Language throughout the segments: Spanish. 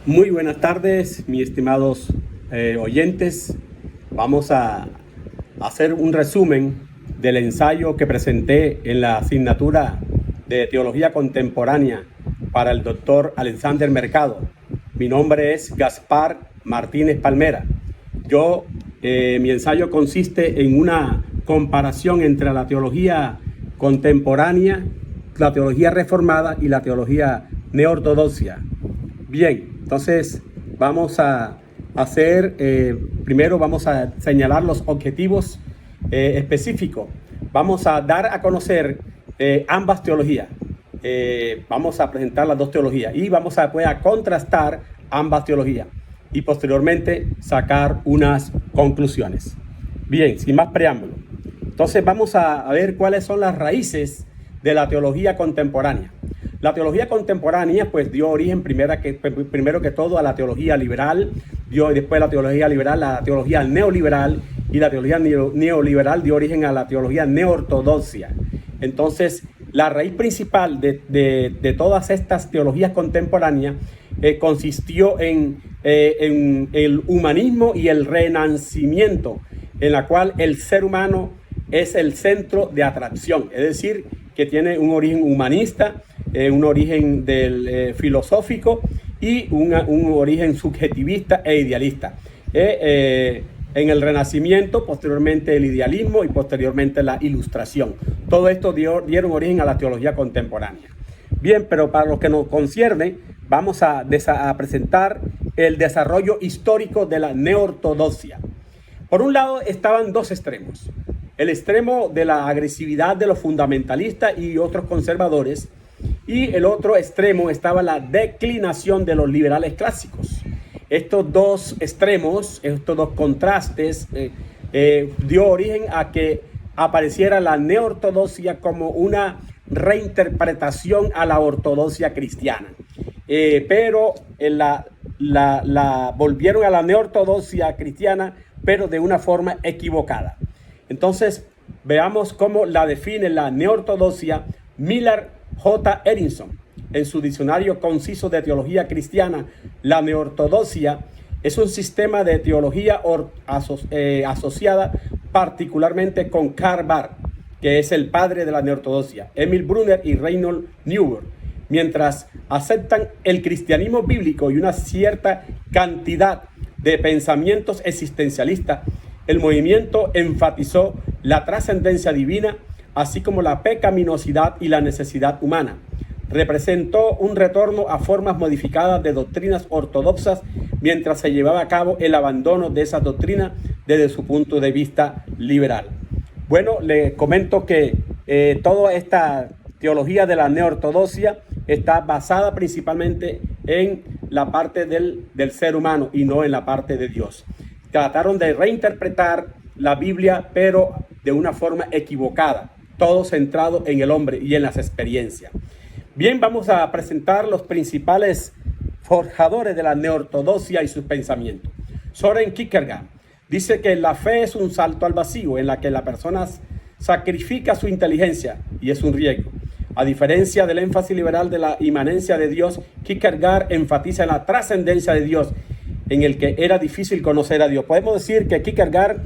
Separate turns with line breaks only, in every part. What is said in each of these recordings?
Muy buenas tardes, mis estimados oyentes. Vamos a hacer un resumen del ensayo que presenté en la asignatura de Teología Contemporánea para el doctor Alexander Mercado. Mi nombre es Gaspar Martínez Palmera. Mi ensayo consiste en una comparación entre la teología contemporánea, la teología reformada y la teología neortodoxa. Bien, entonces vamos a hacer, primero vamos a señalar los objetivos específicos. Vamos a dar a conocer ambas teologías. Vamos a presentar las dos teologías y vamos a contrastar ambas teologías y posteriormente sacar unas conclusiones. Bien, sin más preámbulo. Entonces vamos a ver cuáles son las raíces de la teología contemporánea. La teología contemporánea pues dio origen primero que todo a la teología liberal, después la teología liberal a la teología neoliberal, y la teología neoliberal dio origen a la teología neortodoxa. Entonces la raíz principal de todas estas teologías contemporáneas consistió en el humanismo y el renacimiento, en la cual el ser humano es el centro de atracción, es decir, que tiene un origen humanista, un origen filosófico y un origen subjetivista e idealista. En el Renacimiento, posteriormente el idealismo y posteriormente la Ilustración. Todo esto dieron origen a la teología contemporánea. Bien, pero para lo que nos concierne, vamos a presentar el desarrollo histórico de la neortodoxia. Por un lado estaban dos extremos. El extremo de la agresividad de los fundamentalistas y otros conservadores, y el otro extremo estaba la declinación de los liberales clásicos. Estos dos extremos, estos dos contrastes, dio origen a que apareciera la neortodoxia como una reinterpretación a la ortodoxia cristiana. Pero la volvieron a la neortodoxia cristiana, pero de una forma equivocada. Entonces, veamos cómo la define la neortodoxia Millard J. Erickson. En su diccionario conciso de teología cristiana, la neortodoxia es un sistema de teología asociada particularmente con Karl Barth, que es el padre de la neortodoxia, Emil Brunner y Reinhold Niebuhr. Mientras aceptan el cristianismo bíblico y una cierta cantidad de pensamientos existencialistas, el movimiento enfatizó la trascendencia divina, así como la pecaminosidad y la necesidad humana. Representó un retorno a formas modificadas de doctrinas ortodoxas mientras se llevaba a cabo el abandono de esas doctrinas desde su punto de vista liberal. Bueno, le comento que toda esta teología de la neortodoxia está basada principalmente en la parte del ser humano y no en la parte de Dios. Trataron de reinterpretar la Biblia, pero de una forma equivocada, todo centrado en el hombre y en las experiencias. Bien, vamos a presentar los principales forjadores de la neortodoxia y sus pensamientos. Søren Kierkegaard dice que la fe es un salto al vacío en la que la persona sacrifica su inteligencia y es un riesgo. A diferencia del énfasis liberal de la inmanencia de Dios, Kierkegaard enfatiza en la trascendencia de Dios, en el que era difícil conocer a Dios. Podemos decir que Kierkegaard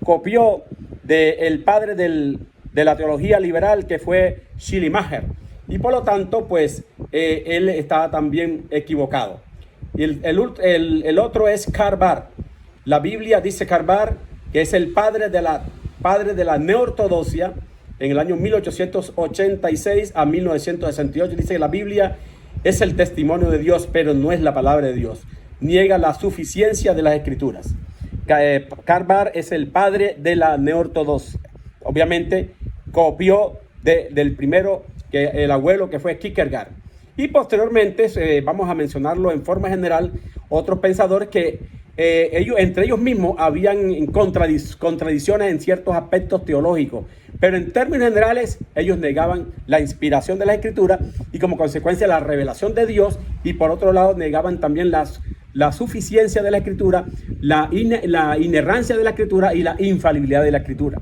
copió del padre de la teología liberal, que fue Schleiermacher, y por lo tanto pues él estaba también equivocado. Y el otro es Karl Barth. La Biblia, dice Karl Barth, que es el padre de la neortodoxia. En el año 1886 a 1968 dice que la Biblia es el testimonio de Dios, pero no es la palabra de Dios. Niega la suficiencia de las escrituras. Karl Barth es el padre de la neortodoxia. Obviamente copió del primero, que el abuelo, que fue Kierkegaard. Y posteriormente vamos a mencionarlo en forma general, otros pensadores que entre ellos mismos habían contradicciones en ciertos aspectos teológicos, pero en términos generales ellos negaban la inspiración de la escritura y como consecuencia la revelación de Dios, y por otro lado negaban también la suficiencia de la escritura, la inerrancia de la escritura y la infalibilidad de la escritura.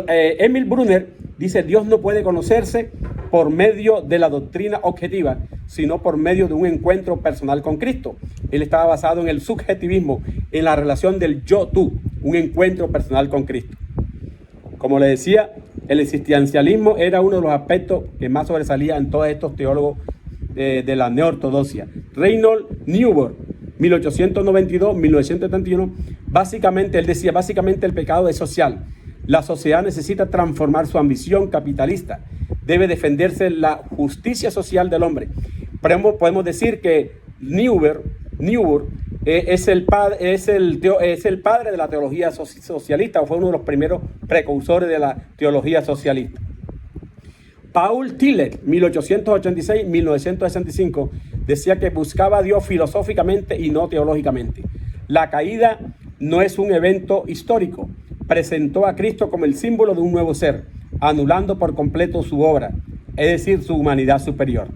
Emil Brunner dice: Dios no puede conocerse por medio de la doctrina objetiva, sino por medio de un encuentro personal con Cristo. Él estaba basado en el subjetivismo, en la relación del yo-tú, un encuentro personal con Cristo. Como le decía, el existencialismo era uno de los aspectos que más sobresalía en todos estos teólogos de la neortodoxia. Reinhold Niebuhr, 1892-1971, él decía, básicamente el pecado es social. La sociedad necesita transformar su ambición capitalista. Debe defenderse la justicia social del hombre. Podemos decir que Niebuhr es el padre de la teología socialista, o fue uno de los primeros precursores de la teología socialista. Paul Tillich, 1886-1965, decía que buscaba a Dios filosóficamente y no teológicamente. La caída no es un evento histórico. Presentó a Cristo como el símbolo de un nuevo ser, anulando por completo su obra, es decir, su humanidad superior.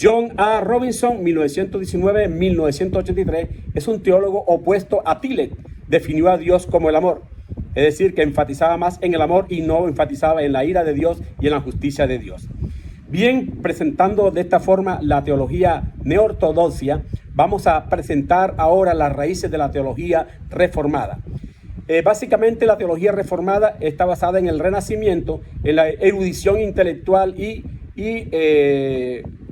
John A. Robinson, 1919-1983, es un teólogo opuesto a Tillich. Definió a Dios como el amor. Es decir, que enfatizaba más en el amor y no enfatizaba en la ira de Dios y en la justicia de Dios. Bien, presentando de esta forma la teología neortodoxia, vamos a presentar ahora las raíces de la teología reformada. Básicamente la teología reformada está basada en el Renacimiento, en la erudición intelectual y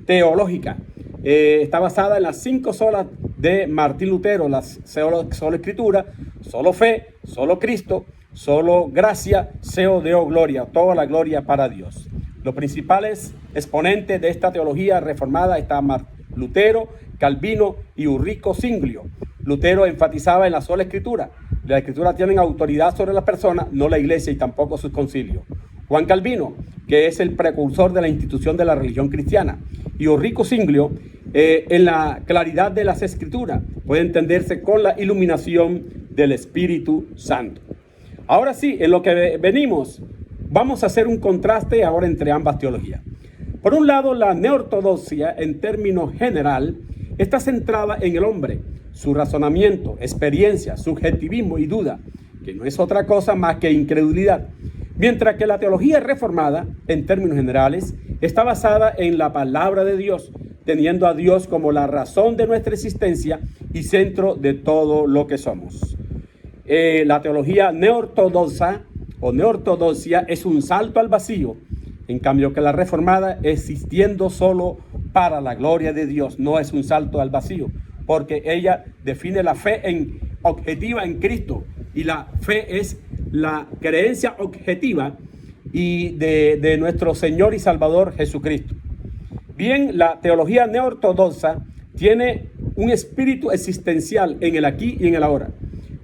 teológica. Está basada en las 5 solas de Martín Lutero, la sola escritura, solo fe, solo Cristo, solo gracia, seo deo gloria, toda la gloria para Dios. Los principales exponentes de esta teología reformada están Lutero, Calvino y Ulrico Zwinglio. Lutero enfatizaba en la sola escritura. Las escrituras tienen autoridad sobre las personas, no la iglesia y tampoco sus concilios. Juan Calvino, que es el precursor de la institución de la religión cristiana, y Ulrico Zwinglio, en la claridad de las escrituras, puede entenderse con la iluminación del Espíritu Santo. Ahora sí, en lo que venimos, vamos a hacer un contraste ahora entre ambas teologías. Por un lado, la neortodoxia, en términos general, está centrada en el hombre, su razonamiento, experiencia, subjetivismo y duda, que no es otra cosa más que incredulidad. Mientras que la teología reformada, en términos generales, está basada en la palabra de Dios, teniendo a Dios como la razón de nuestra existencia y centro de todo lo que somos. La teología neortodoxa o neortodoxia es un salto al vacío, en cambio que la reformada, existiendo solo para la gloria de Dios, no es un salto al vacío, porque ella define la fe objetiva en Cristo, y la fe es la creencia objetiva y de nuestro Señor y Salvador Jesucristo. Bien, la teología neortodoxa tiene un espíritu existencial en el aquí y en el ahora,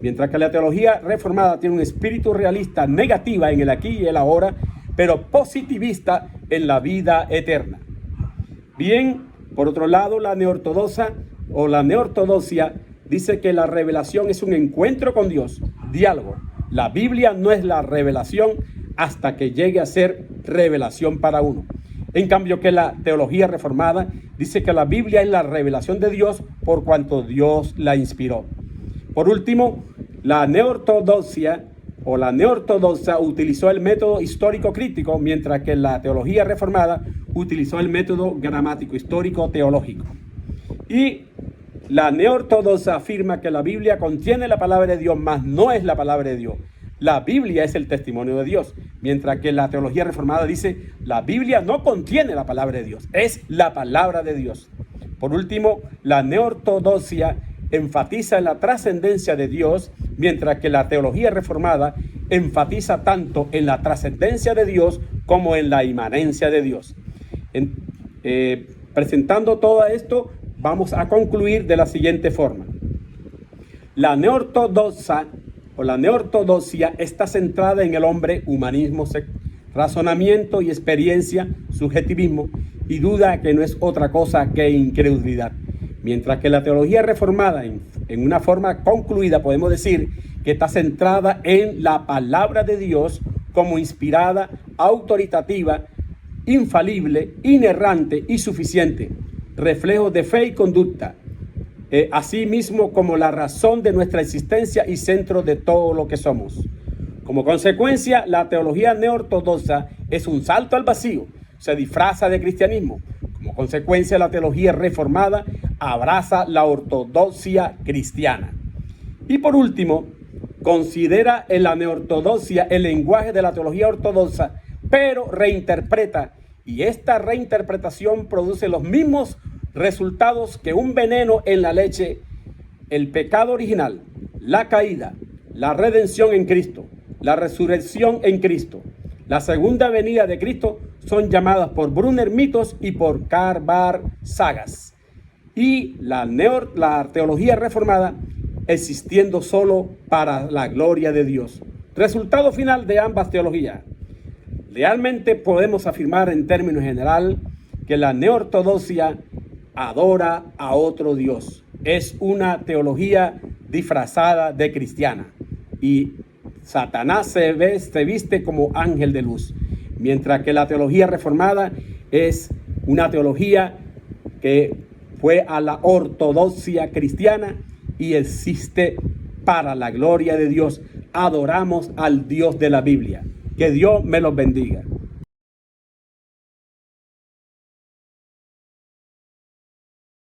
mientras que la teología reformada tiene un espíritu realista negativa en el aquí y el ahora, pero positivista en la vida eterna. Bien, por otro lado, la neortodoxa o la neortodoxia dice que la revelación es un encuentro con Dios, diálogo. La Biblia no es la revelación hasta que llegue a ser revelación para uno. En cambio que la teología reformada dice que la Biblia es la revelación de Dios por cuanto Dios la inspiró. Por último, la neortodoxia o la neortodoxa utilizó el método histórico crítico, mientras que la teología reformada utilizó el método gramático histórico teológico. Y la neortodoxa afirma que la Biblia contiene la palabra de Dios, mas no es la palabra de Dios. La Biblia es el testimonio de Dios, mientras que la teología reformada dice la Biblia no contiene la palabra de Dios, es la palabra de Dios. Por último, la neortodoxia enfatiza en la trascendencia de Dios, mientras que la teología reformada enfatiza tanto en la trascendencia de Dios como en la inmanencia de Dios. Presentando todo esto, vamos a concluir de la siguiente forma. La neortodoxa o la neortodoxia está centrada en el hombre, humanismo, razonamiento y experiencia, subjetivismo y duda, que no es otra cosa que incredulidad. Mientras que la teología reformada, en una forma concluida, podemos decir que está centrada en la palabra de Dios como inspirada, autoritativa, infalible, inerrante y suficiente, reflejo de fe y conducta, así mismo como la razón de nuestra existencia y centro de todo lo que somos. Como consecuencia, la teología neortodoxa es un salto al vacío, se disfraza de cristianismo. Como consecuencia, la teología reformada abraza la ortodoxia cristiana. Y por último, considera en la neortodoxia el lenguaje de la teología ortodoxa, pero reinterpreta, y esta reinterpretación produce los mismos resultados que un veneno en la leche: el pecado original, la caída, la redención en Cristo, la resurrección en Cristo, la segunda venida de Cristo, son llamadas por Brunner mitos y por Karl Barth sagas. Y la teología reformada existiendo solo para la gloria de Dios. Resultado final de ambas teologías. Realmente podemos afirmar en términos general que la neortodoxia adora a otro Dios. Es una teología disfrazada de cristiana. Y Satanás se viste como ángel de luz. Mientras que la teología reformada es una teología que fue a la ortodoxia cristiana y existe para la gloria de Dios. Adoramos al Dios de la Biblia. Que Dios me los bendiga.